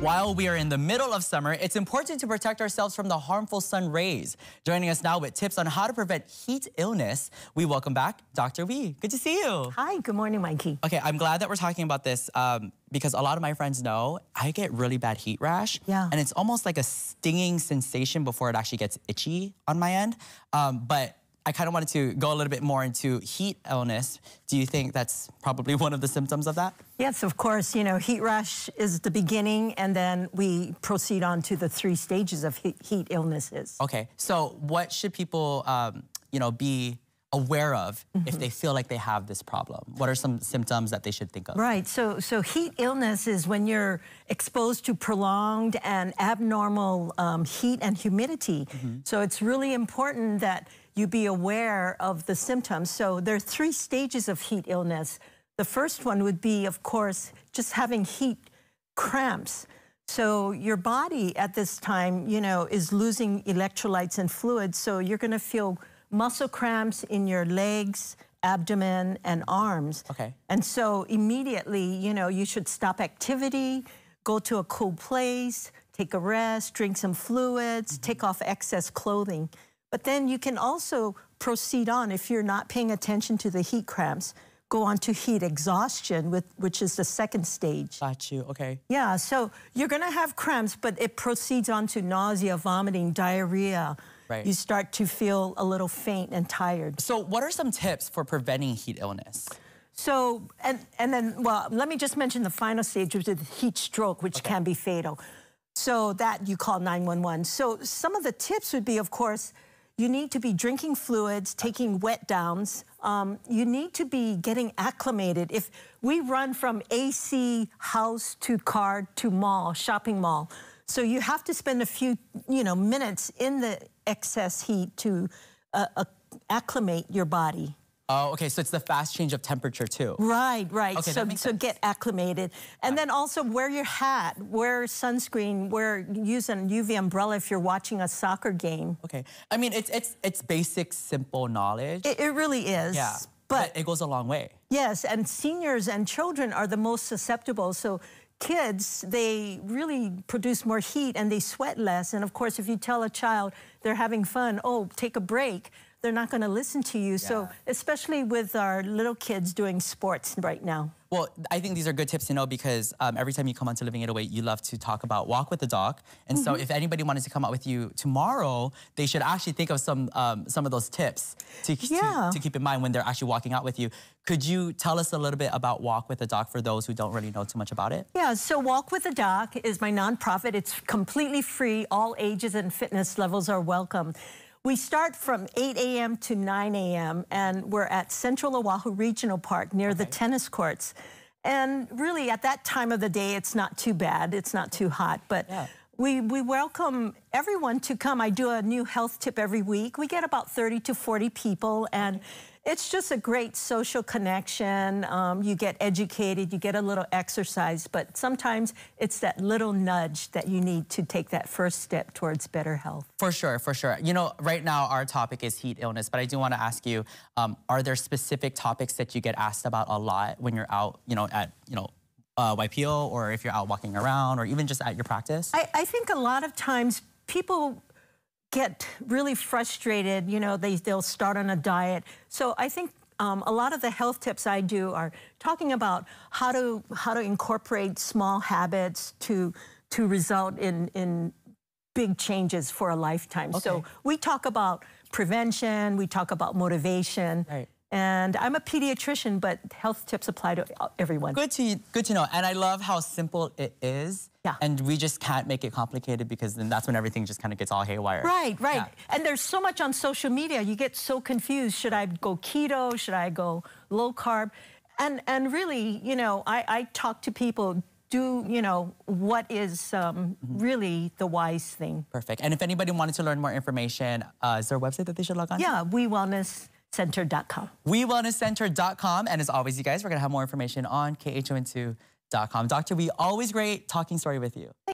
While we are in the middle of summer, it's important to protect ourselves from the harmful sun rays. Joining us now with tips on how to prevent heat illness, we welcome back Dr. Wee. Good to see you. Hi, good morning, Mikey. Okay, I'm glad that we're talking about this because a lot of my friends know I get really bad heat rash. Yeah. And it's almost like a stinging sensation before it actually gets itchy on my end. But I kind of wanted to go a little bit more into heat illness. Do you think that's probably one of the symptoms of that? Yes, of course. You know, heat rash is the beginning, and then we proceed on to the 3 stages of heat illnesses. Okay, so what should people, be aware of if they feel like they have this problem? What are some symptoms that they should think of? Right, so heat illness is when you're exposed to prolonged and abnormal heat and humidity. So it's really important that you be aware of the symptoms. So there are 3 stages of heat illness. The first one would be, of course, just having heat cramps. So your body at this time, is losing electrolytes and fluids. So you're gonna feel muscle cramps in your legs, abdomen, and arms. Okay. And so immediately, you should stop activity, go to a cool place, take a rest, drink some fluids, take off excess clothing. But then you can also proceed on if you're not paying attention to the heat cramps, go on to heat exhaustion, which is the 2nd stage. Got you, okay. Yeah, so you're gonna have cramps, but it proceeds on to nausea, vomiting, diarrhea. Right. You start to feel a little faint and tired. So what are some tips for preventing heat illness? So, and then, well, let me just mention the final stage, which is heat stroke, which can be fatal. So that you call 911. So some of the tips would be, of course, you need to be drinking fluids, taking wet downs. You need to be getting acclimated. If we run from AC, house to car to mall, shopping mall, so you have to spend a few, minutes in the excess heat to acclimate your body. Oh, okay, so it's the fast change of temperature too. Right. Okay, so get acclimated. And then also wear your hat, wear sunscreen, use an UV umbrella if you're watching a soccer game. Okay, I mean, it's basic, simple knowledge. It really is. Yeah, but it goes a long way. Yes, and seniors and children are the most susceptible. So kids, they really produce more heat and they sweat less. And of course, if you tell a child they're having fun, oh, take a break, they're not going to listen to you. Yeah. So especially with our little kids doing sports right now. Well, I think these are good tips to know because every time you come onto Living 808, you love to talk about walk with the dog. And so if anybody wanted to come out with you tomorrow, they should actually think of some of those tips to keep in mind when they're actually walking out with you. Could you tell us a little bit about Walk with the Doc for those who don't really know too much about it? Yeah, so Walk with the Doc is my nonprofit. It's completely free. All ages and fitness levels are welcome. We start from 8 a.m. to 9 a.m. and we're at Central Oahu Regional Park near the tennis courts. And really at that time of the day, it's not too bad. It's not too hot, but we welcome everyone to come. I do a new health tip every week. We get about 30 to 40 people and it's just a great social connection. You get educated, you get a little exercise, but sometimes it's that little nudge that you need to take that first step towards better health. For sure, for sure. Right now our topic is heat illness, but I do want to ask you, are there specific topics that you get asked about a lot when you're out, at, YPO, or if you're out walking around, or even just at your practice? I think a lot of times people get really frustrated, they'll start on a diet. So I think a lot of the health tips I do are talking about how to incorporate small habits to result in big changes for a lifetime. Okay. So we talk about prevention, we talk about motivation. Right. And I'm a pediatrician, but health tips apply to everyone. Good to know. And I love how simple it is. Yeah. And we just can't make it complicated because then that's when everything just kind of gets all haywire. Right. Yeah. And there's so much on social media. You get so confused. Should I go keto? Should I go low carb? And really, I talk to people, what is really the wise thing. Perfect. And if anybody wanted to learn more information, is there a website that they should log on to? Yeah, WeWellnessCenter.com. WeWellnessCenter.com. And as always, you guys, we're going to have more information on KHON2.com. Dr. Wee, always great talking story with you.